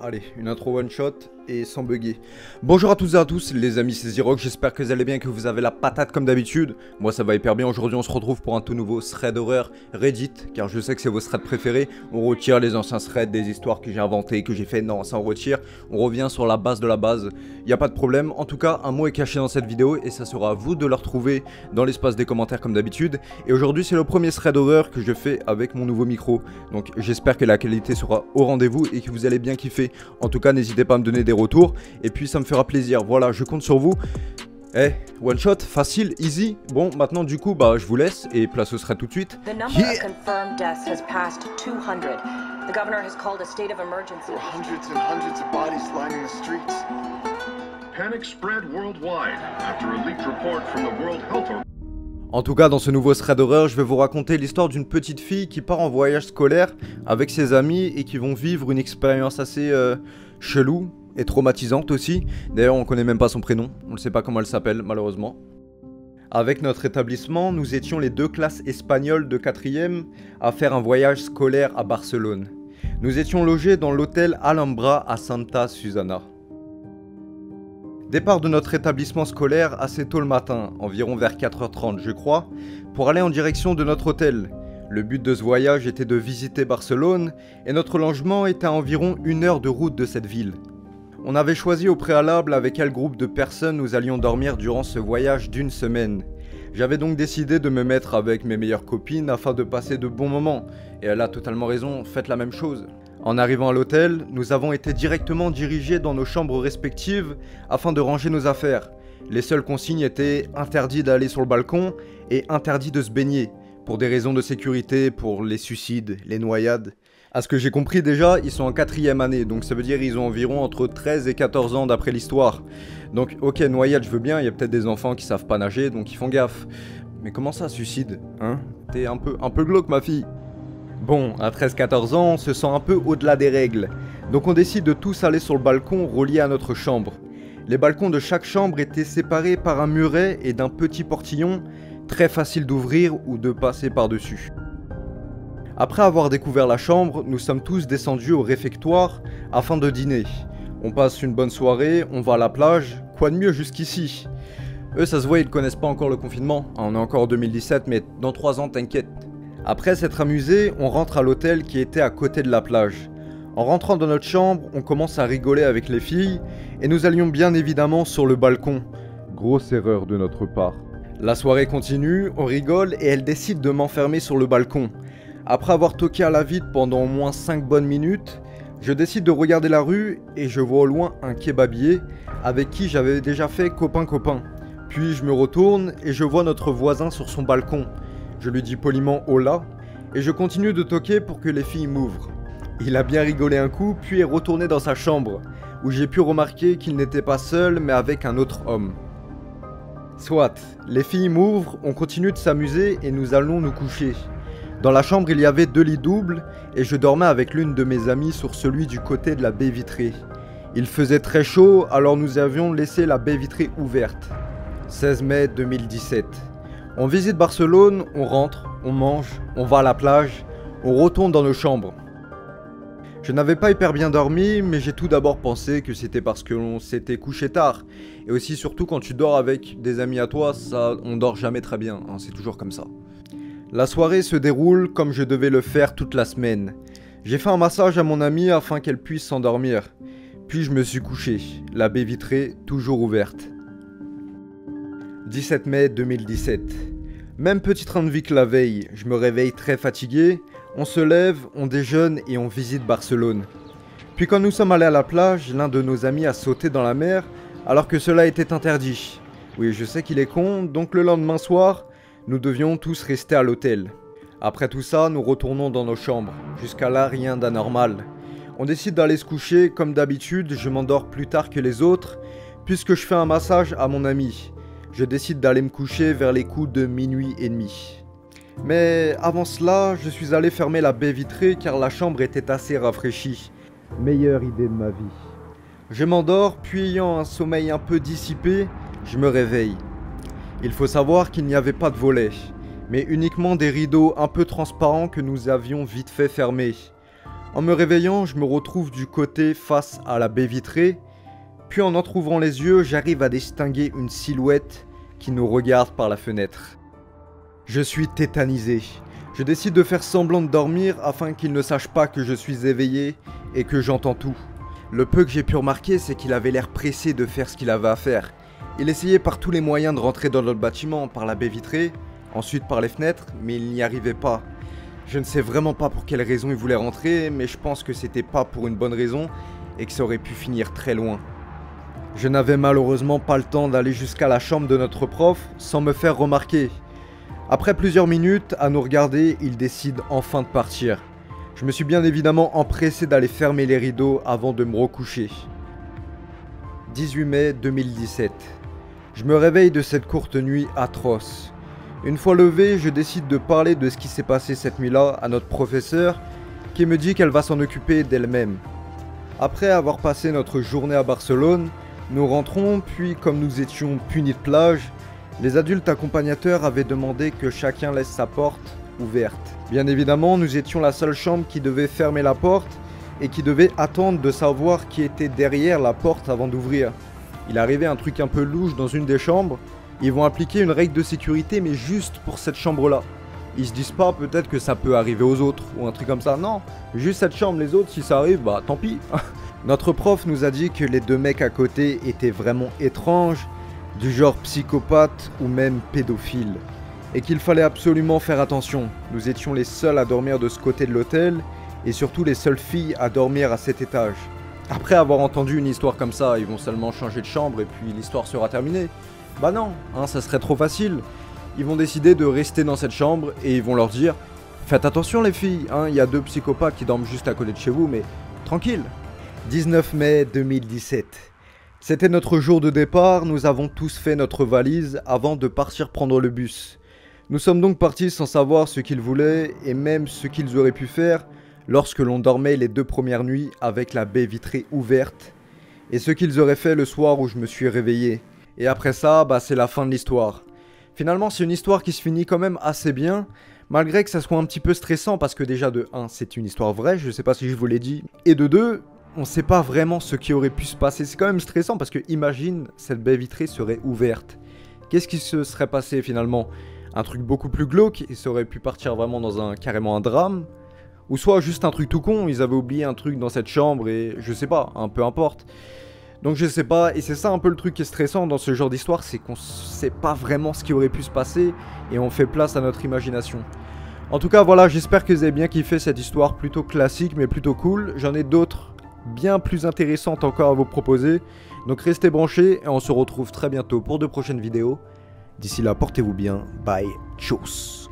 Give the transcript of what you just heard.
Allez, une intro one shot et sans bugger. Bonjour à toutes et à tous les amis, c'est Zirock, j'espère que vous allez bien, que vous avez la patate comme d'habitude. Moi ça va hyper bien, aujourd'hui on se retrouve pour un tout nouveau thread horreur Reddit, car je sais que c'est vos threads préférés. On retire les anciens threads, des histoires que j'ai inventées, que j'ai fait, non ça on retire. On revient sur la base de la base, il n'y a pas de problème. En tout cas, un mot est caché dans cette vidéo et ça sera à vous de le retrouver dans l'espace des commentaires comme d'habitude. Et aujourd'hui c'est le premier thread horreur que je fais avec mon nouveau micro. Donc j'espère que la qualité sera au rendez-vous et que vous allez bien kiffer. En tout cas n'hésitez pas à me donner des retours et puis ça me fera plaisir. Voilà, je compte sur vous. One shot, facile, easy. Bon, maintenant du coup, je vous laisse et place au thread tout de suite. The number of confirmed deaths has passed 200. The governor has called a state of emergency. There are hundreds and hundreds of bodies lining the streets. Panic spread worldwide after a leaked report from the World Health Organization. En tout cas, dans ce nouveau thread horreur, je vais vous raconter l'histoire d'une petite fille qui part en voyage scolaire avec ses amis et qui vont vivre une expérience assez chelou et traumatisante aussi. D'ailleurs, on connaît même pas son prénom, on ne sait pas comment elle s'appelle malheureusement. Avec notre établissement, nous étions les deux classes espagnoles de 4e à faire un voyage scolaire à Barcelone. Nous étions logés dans l'hôtel Alhambra à Santa Susana. Départ de notre établissement scolaire assez tôt le matin, environ vers 4h30 je crois, pour aller en direction de notre hôtel. Le but de ce voyage était de visiter Barcelone et notre logement était à environ 1 heure de route de cette ville. On avait choisi au préalable avec quel groupe de personnes nous allions dormir durant ce voyage d'1 semaine. J'avais donc décidé de me mettre avec mes meilleures copines afin de passer de bons moments, et elle a totalement raison, faites la même chose. En arrivant à l'hôtel, nous avons été directement dirigés dans nos chambres respectives afin de ranger nos affaires. Les seules consignes étaient interdit d'aller sur le balcon et interdit de se baigner, pour des raisons de sécurité, pour les suicides, les noyades. À ce que j'ai compris déjà, ils sont en 4e année, donc ça veut dire qu'ils ont environ entre 13 et 14 ans d'après l'histoire. Donc ok, noyade je veux bien, il y a peut-être des enfants qui savent pas nager, donc ils font gaffe. Mais comment ça, suicide, hein? T'es un peu glauque ma fille. Bon, à 13-14 ans, on se sent un peu au-delà des règles. Donc on décide de tous aller sur le balcon relié à notre chambre. Les balcons de chaque chambre étaient séparés par un muret et d'un petit portillon, très facile d'ouvrir ou de passer par-dessus. Après avoir découvert la chambre, nous sommes tous descendus au réfectoire afin de dîner. On passe une bonne soirée, on va à la plage, quoi de mieux jusqu'ici? Eux ça se voit, ils ne connaissent pas encore le confinement, on est encore en 2017 mais dans 3 ans t'inquiète. Après s'être amusé, on rentre à l'hôtel qui était à côté de la plage. En rentrant dans notre chambre, on commence à rigoler avec les filles et nous allions bien évidemment sur le balcon. Grosse erreur de notre part. La soirée continue, on rigole et elle décide de m'enfermer sur le balcon. Après avoir toqué à la vitre pendant au moins 5 bonnes minutes, je décide de regarder la rue et je vois au loin un kebabier avec qui j'avais déjà fait copain-copain. Puis je me retourne et je vois notre voisin sur son balcon. Je lui dis poliment hola et je continue de toquer pour que les filles m'ouvrent. Il a bien rigolé un coup puis est retourné dans sa chambre où j'ai pu remarquer qu'il n'était pas seul mais avec un autre homme. Soit, les filles m'ouvrent, on continue de s'amuser et nous allons nous coucher. Dans la chambre il y avait 2 lits doubles et je dormais avec l'une de mes amies sur celui du côté de la baie vitrée. Il faisait très chaud alors nous avions laissé la baie vitrée ouverte. 16 mai 2017. On visite Barcelone, on rentre, on mange, on va à la plage, on retourne dans nos chambres. Je n'avais pas hyper bien dormi, mais j'ai tout d'abord pensé que c'était parce que l'on s'était couché tard. Et aussi surtout quand tu dors avec des amis à toi, on dort jamais très bien, hein, c'est toujours comme ça. La soirée se déroule comme je devais le faire toute la semaine. J'ai fait un massage à mon amie afin qu'elle puisse s'endormir. Puis je me suis couché, la baie vitrée toujours ouverte. 17 mai 2017. Même petit train de vie que la veille, je me réveille très fatigué, on se lève, on déjeune et on visite Barcelone. Puis quand nous sommes allés à la plage, l'un de nos amis a sauté dans la mer alors que cela était interdit. Oui, je sais qu'il est con, donc le lendemain soir, nous devions tous rester à l'hôtel. Après tout ça, nous retournons dans nos chambres. Jusqu'à là, rien d'anormal. On décide d'aller se coucher, comme d'habitude, je m'endors plus tard que les autres, puisque je fais un massage à mon ami. Je décide d'aller me coucher vers les coups de minuit et demi. Mais avant cela, je suis allé fermer la baie vitrée car la chambre était assez rafraîchie. Meilleure idée de ma vie. Je m'endors, puis ayant un sommeil un peu dissipé, je me réveille. Il faut savoir qu'il n'y avait pas de volets, mais uniquement des rideaux un peu transparents que nous avions vite fait fermer. En me réveillant, je me retrouve du côté face à la baie vitrée, puis en entr'ouvrant les yeux, j'arrive à distinguer une silhouette qui nous regarde par la fenêtre. Je suis tétanisé. Je décide de faire semblant de dormir afin qu'il ne sache pas que je suis éveillé et que j'entends tout. Le peu que j'ai pu remarquer, c'est qu'il avait l'air pressé de faire ce qu'il avait à faire. Il essayait par tous les moyens de rentrer dans notre bâtiment, par la baie vitrée, ensuite par les fenêtres, mais il n'y arrivait pas. Je ne sais vraiment pas pour quelle raison il voulait rentrer, mais je pense que c'était pas pour une bonne raison et que ça aurait pu finir très loin. Je n'avais malheureusement pas le temps d'aller jusqu'à la chambre de notre prof sans me faire remarquer. Après plusieurs minutes à nous regarder, il décide enfin de partir. Je me suis bien évidemment empressé d'aller fermer les rideaux avant de me recoucher. 18 mai 2017. Je me réveille de cette courte nuit atroce. Une fois levé, je décide de parler de ce qui s'est passé cette nuit-là à notre professeure qui me dit qu'elle va s'en occuper d'elle-même. Après avoir passé notre journée à Barcelone, nous rentrons, puis comme nous étions punis de plage, les adultes accompagnateurs avaient demandé que chacun laisse sa porte ouverte. Bien évidemment, nous étions la seule chambre qui devait fermer la porte et qui devait attendre de savoir qui était derrière la porte avant d'ouvrir. Il arrivait un truc un peu louche dans une des chambres, ils vont appliquer une règle de sécurité mais juste pour cette chambre-là. Ils se disent pas peut-être que ça peut arriver aux autres ou un truc comme ça, non, juste cette chambre, les autres si ça arrive, bah tant pis. Notre prof nous a dit que les deux mecs à côté étaient vraiment étranges, du genre psychopathe ou même pédophile, et qu'il fallait absolument faire attention. Nous étions les seuls à dormir de ce côté de l'hôtel, et surtout les seules filles à dormir à cet étage. Après avoir entendu une histoire comme ça, ils vont seulement changer de chambre et puis l'histoire sera terminée. Bah non, ça serait trop facile. Ils vont décider de rester dans cette chambre et ils vont leur dire « Faites attention les filles, il y a deux psychopathes qui dorment juste à côté de chez vous, mais tranquille ». 19 mai 2017. C'était notre jour de départ, nous avons tous fait notre valise avant de partir prendre le bus. Nous sommes donc partis sans savoir ce qu'ils voulaient et même ce qu'ils auraient pu faire lorsque l'on dormait les 2 premières nuits avec la baie vitrée ouverte et ce qu'ils auraient fait le soir où je me suis réveillé. Et après ça, c'est la fin de l'histoire. Finalement, c'est une histoire qui se finit quand même assez bien, malgré que ça soit un petit peu stressant parce que déjà de 1, c'est une histoire vraie, je sais pas si je vous l'ai dit, et de 2, on sait pas vraiment ce qui aurait pu se passer. C'est quand même stressant parce que imagine, cette baie vitrée serait ouverte. Qu'est-ce qui se serait passé finalement? Un truc beaucoup plus glauque et ça aurait pu partir vraiment dans carrément un drame. Ou soit juste un truc tout con, ils avaient oublié un truc dans cette chambre et je sais pas, peu importe. Donc je sais pas, et c'est ça un peu le truc qui est stressant dans ce genre d'histoire, c'est qu'on sait pas vraiment ce qui aurait pu se passer et on fait place à notre imagination. En tout cas voilà, j'espère que vous avez bien kiffé cette histoire plutôt classique mais plutôt cool. J'en ai d'autres bien plus intéressantes encore à vous proposer. Donc restez branchés et on se retrouve très bientôt pour de prochaines vidéos. D'ici là, portez-vous bien. Bye. Tchuss.